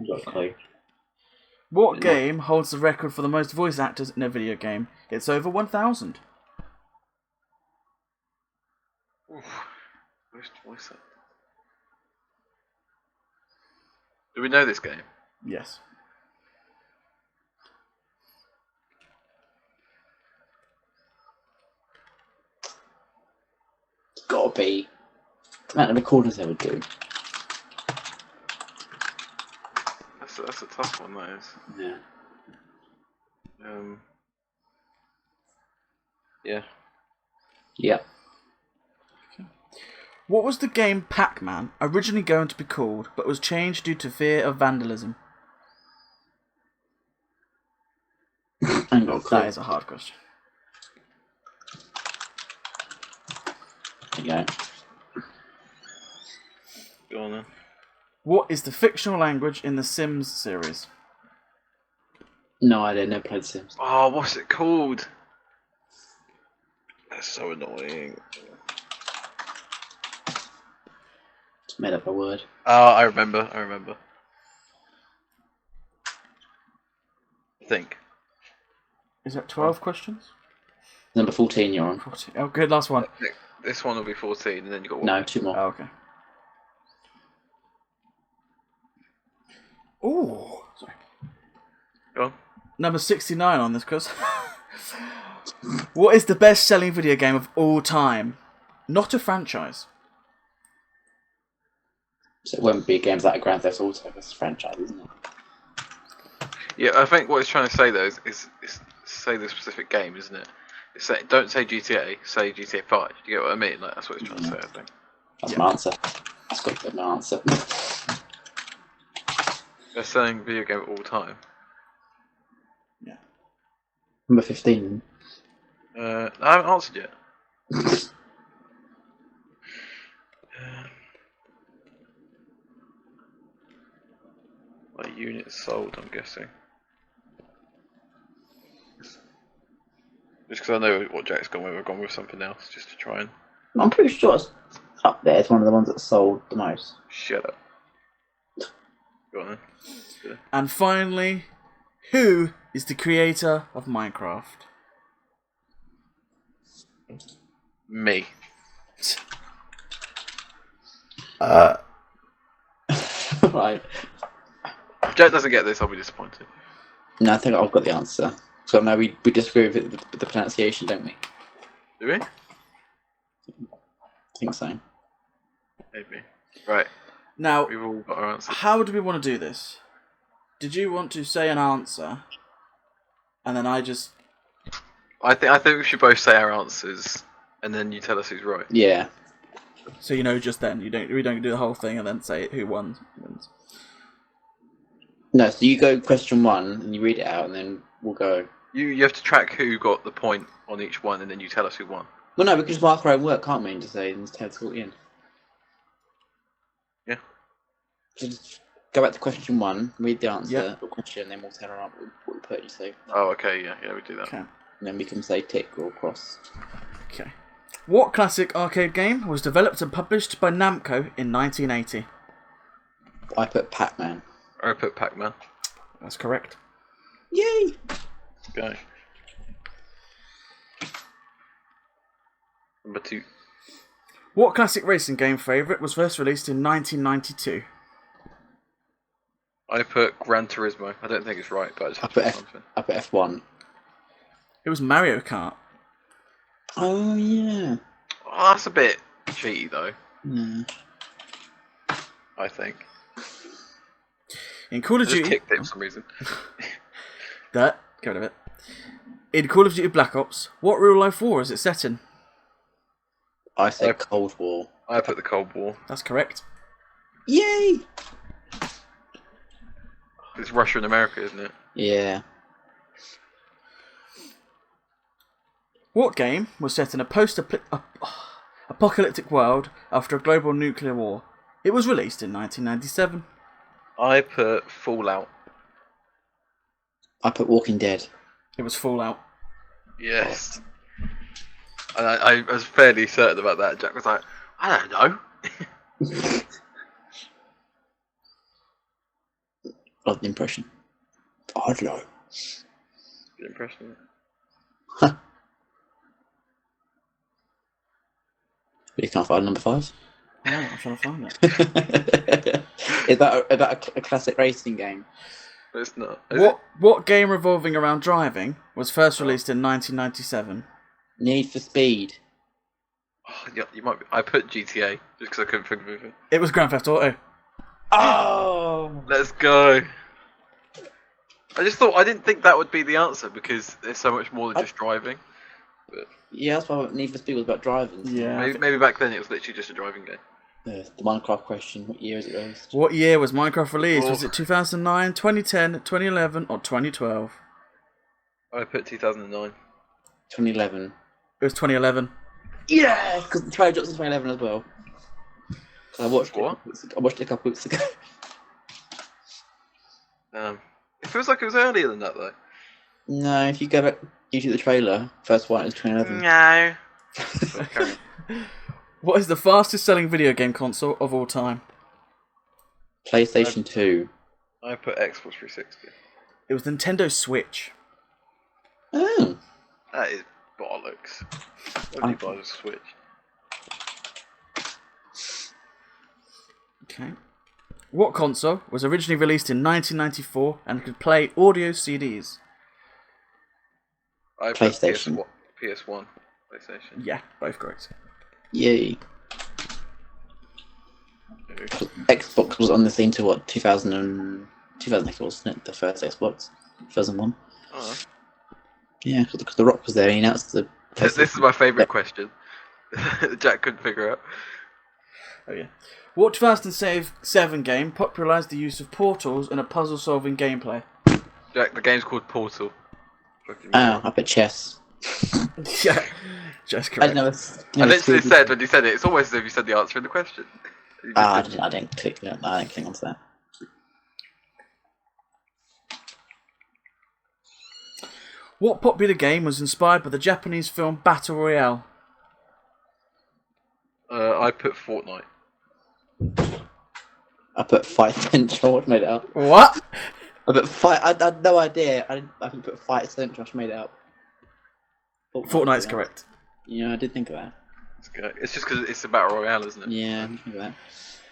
I've got a clue. What game holds the record for the most voice actors in a video game? It's over 1,000. Most voice actor. Do we know this game? Yes. It's gotta be. The amount of recordings they would do. That's a tough one, that is. Yeah. Yeah. Yeah. What was the game Pac-Man originally going to be called, but was changed due to fear of vandalism? I ain't got a clue. That is a hard question. There you go. Go on then. What is the fictional language in the Sims series? No idea. Never played Sims. Oh, what's it called? That's so annoying. It's made up a word. Oh, I remember. I think. Is that 12 questions? Number 14 you're on. 14. Oh, good, last one. This one will be 14, and then you got one. No, two more. Oh, okay. Ooh, sorry. Go on. Number 69 on this quiz. What is the best-selling video game of all time? Not a franchise. So it won't be games like Grand Theft Auto. That's a franchise, isn't it? Yeah, I think what it's trying to say though is say the specific game, isn't it? It's say, don't say GTA, say GTA 5. Do you get what I mean? Like that's what it's trying to say, I think. That's my answer. That's got to be my answer. They're saying video game of all time. Number 15. I haven't answered yet. Like units sold, I'm guessing. Just because I know what Jack's gone with, I've gone with something else just to try and I'm pretty sure it's up there. It's one of the ones that sold the most. shut up. Go on then. And finally, who is the creator of Minecraft? Me. Right. If Jack doesn't get this, I'll be disappointed. No, I think I've got the answer. So now we disagree with the pronunciation, don't we? Do we? I think so. Maybe. Right. Now, We've all got our answers. how do we want to do this? Did you want to say an answer, and then I just... I think we should both say our answers, and then you tell us who's right. Yeah. So you know just then, we don't do the whole thing and then say who wins. No, so you go question one and you read it out, and then we'll go. You have to track who got the point on each one, and then you tell us who won. Well, no, we can just mark our own work, can't we? And just say and tell us at the end. Yeah. So just go back to question one, read the answer, Yeah. or question, and then we'll tell her what we put. You say, Oh, okay, yeah, we do that. Okay. and then we can say tick or cross. Okay. What classic arcade game was developed and published by Namco in 1980? I put Pac-Man. I put Pac-Man. That's correct. Yay! Go. Number 2. What classic racing game favourite was first released in 1992? I put Gran Turismo. I don't think it's right, but I just I have to put put something. I put F1. It was Mario Kart. Oh yeah. Oh, that's a bit cheaty though. Yeah. I think. In Call I of just Duty, kicked it for some reason. get rid of it. In Call of Duty Black Ops, what real life war is it set in? I said Cold War. I put the Cold War. That's correct. Yay! It's Russia and America, isn't it? Yeah. What game was set in a post-apocalyptic world after a global nuclear war? It was released in 1997. I put Fallout. I put Walking Dead. It was Fallout. Yes. And I was fairly certain about that. Jack was like, I don't know. Love the impression. I don't know. Good impression. You can't find number 5. No, I'm trying to find it. Is that a classic racing game? But it's not. Is it? What game revolving around driving was first released in 1997? Need for Speed. Oh, yeah, you might be. I put GTA just because I couldn't think of anything. It was Grand Theft Auto. Oh! Let's go. I didn't think that would be the answer because there's so much more than just driving. Yeah, that's why Need for Speed was about driving. Yeah. Maybe back then it was literally just a driving game. The Minecraft question, what year is it released? What year was Minecraft released? Oh. Was it 2009, 2010, 2011, or 2012? I put 2009. 2011. It was 2011. Yeah! Because the trailer drops in 2011 as well. I watched What? I watched it a couple weeks ago. It feels like it was earlier than that though. No, if you go back, you see the trailer, first one is 2011. No. Okay. What is the fastest selling video game console of all time? PlayStation 2. I put Xbox 360. It was Nintendo Switch. Oh. That is bollocks. Why do you buy the Switch? Okay. What console was originally released in 1994 and could play audio CDs? I put PlayStation. PS1. PlayStation. Yeah, both correct. Yay. Xbox was on the scene to what, 2004, wasn't it? The first Xbox? 2001? Oh. Yeah, because The Rock was there, he announced the... This is my favourite question. Jack couldn't figure out. Oh yeah. What 2007 game popularised the use of portals in a puzzle-solving gameplay? Jack, the game's called Portal. Oh, I put chess. Yeah, just I correct. don't know. I literally said when you said it, it's almost as if you said the answer in the question. You just I didn't click that. I didn't click onto that. What popular game was inspired by the Japanese film Battle Royale? I put Fortnite. I put Fight Central. I made it up. What? I put Fight. I had no idea. I didn't put Fight Central. I made it up. Fortnite's correct. Yeah, I did think of that. It's just because it's a battle royale, isn't it? Yeah, I did think of that.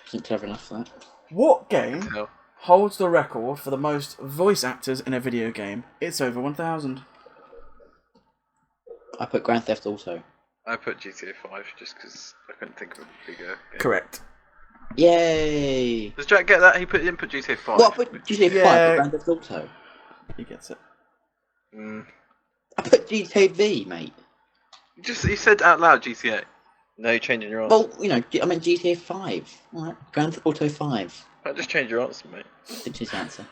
Wasn't clever enough for that. What game No. holds the record for the most voice actors in a video game? It's over 1,000. I put Grand Theft Auto. I put GTA 5 just because I couldn't think of a bigger game. Correct. Yay! Does Jack get that? He didn't put GTA 5. What? I put GTA 5 Yeah. for Grand Theft Auto. He gets it. Mm. I put GTA V, mate. You said out loud GTA. No, you're changing your answer. Well, I meant GTA 5. Alright, Grand Theft Auto 5. Can't just change your answer, mate. Which is the answer.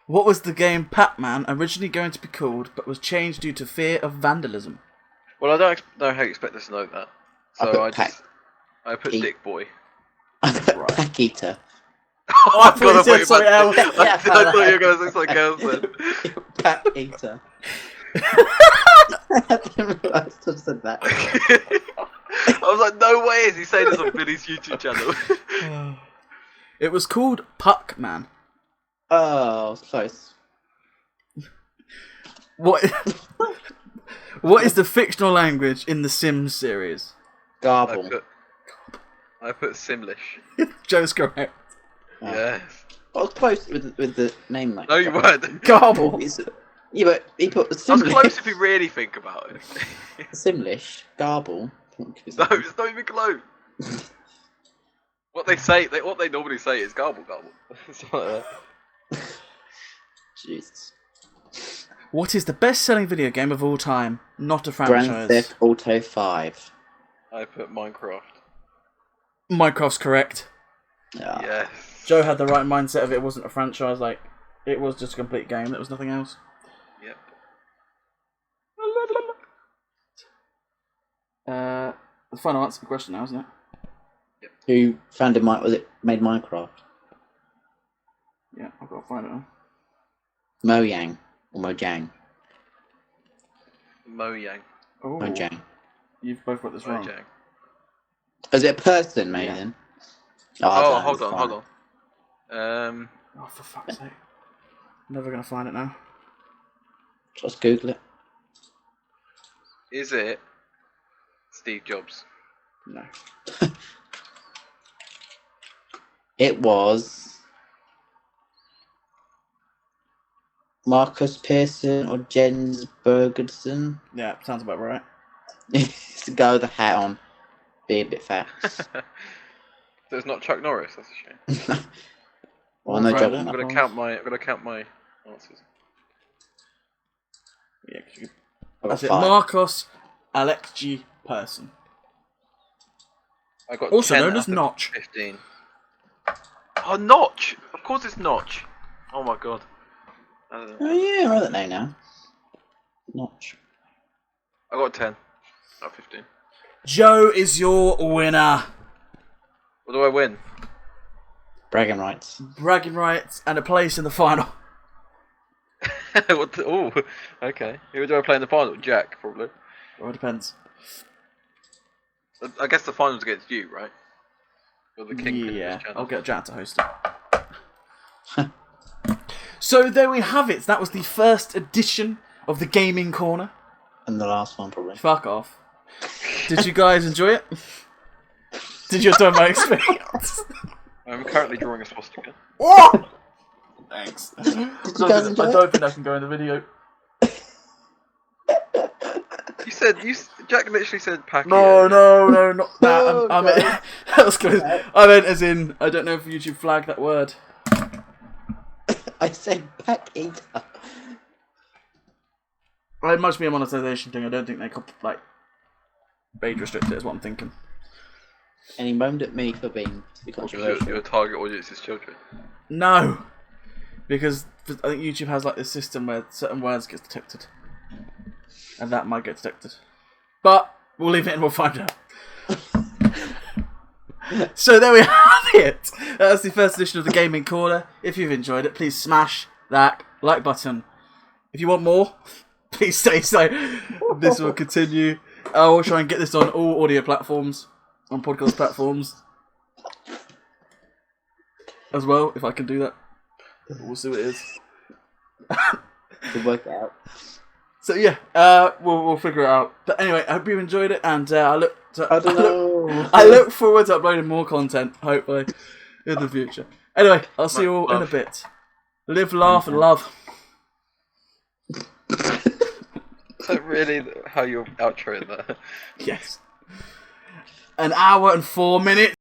What was the game Pac-Man originally going to be called, but was changed due to fear of vandalism? Well, I don't know how you expect us to know that. So I put E- Dick Boy. I put Pack Eater. Oh, I thought you said something else. I thought you were going to say something else then. Pack Eater. I didn't realise I said that. I was like, no way is he saying this on Billy's YouTube channel. It was called Puck-Man. Oh, close. What? What is the fictional language in the Sims series? Garble. I put Simlish. Joe's correct. Oh. Yes. I was close with the name, like. No, you weren't. Garble. Yeah, but he put That's close if you really think about it. Simlish, Garble. No, it's not even close. What they normally say is garble garble. Something like that. Jesus. What is the best-selling video game of all time? Not a Grand franchise. Theft Auto 5. I put Minecraft. Minecraft's correct. Yeah. Yes. Joe had the right mindset of it wasn't a franchise. Like, it was just a complete game. There was nothing else. Yep. The final answer to the question now, isn't it? Who founded made Minecraft? Yeah, I've got to find it now. Mojang or Mojang? Mojang. Oh, Mojang. you've both got this wrong. Mojang. Is it a person, maybe Yeah. then? Oh, hold on. Oh, for fuck's sake. Never going to find it now. Just Google it. Is it Steve Jobs? No. It was Marcus Pearson or Jens Bergerson. Yeah, sounds about right. It's the guy with the hat on. Be a bit fat. So it's not Chuck Norris. That's a shame. Well, no Right, joke. then. I'm gonna count my answers. Yeah, 'cause you... I got That's it. 5. Marcos Alexi Person. I got Also 10 known out as of Notch. 15. Oh, Notch! Of course it's Notch. Oh my god. I don't Oh know. yeah, I know that name now. Notch. I got 10 out of 15. Joe is your winner. What do I win? Bragging rights. Bragging rights and a place in the final. Oh, okay. Who do I play in the final? Jack, probably. Well, it depends. I guess the final's against you, right? You're the kingpin of Yeah, this channel. I'll get Jack to host it. So there we have it. That was the first edition of the Gaming Corner. And the last one, probably. Fuck off. Did you guys enjoy it? Did you enjoy my experience? I'm currently drawing a swastika. What? Thanks. Did you guys enjoy I it? don't think I can go in the video. Jack literally said pack it. No, not that. No, I guys. meant, that was close. I meant as in, I don't know if YouTube flagged that word. I said pack eater. It must be a monetization thing. I don't think they like age restricted is what I'm thinking. And he moaned at me for being too controversial. Your target audience is children. No, because I think YouTube has like this system where certain words get detected, and that might get detected. But we'll leave it and we'll find out. So there we have it. That's the first edition of the Gaming Corner. If you've enjoyed it, please smash that like button. If you want more, please say so. This will continue. I will try and get this on all audio platforms, on podcast platforms as well, if I can do that. We'll see what it is. To work it out. So yeah, we'll figure it out. But anyway, I hope you enjoyed it, and I look forward to uploading more content, hopefully, in the future. Anyway, I'll see you all in a bit. Live, laugh, and love. Is that really how you're outroing that? Yes. An hour and 4 minutes.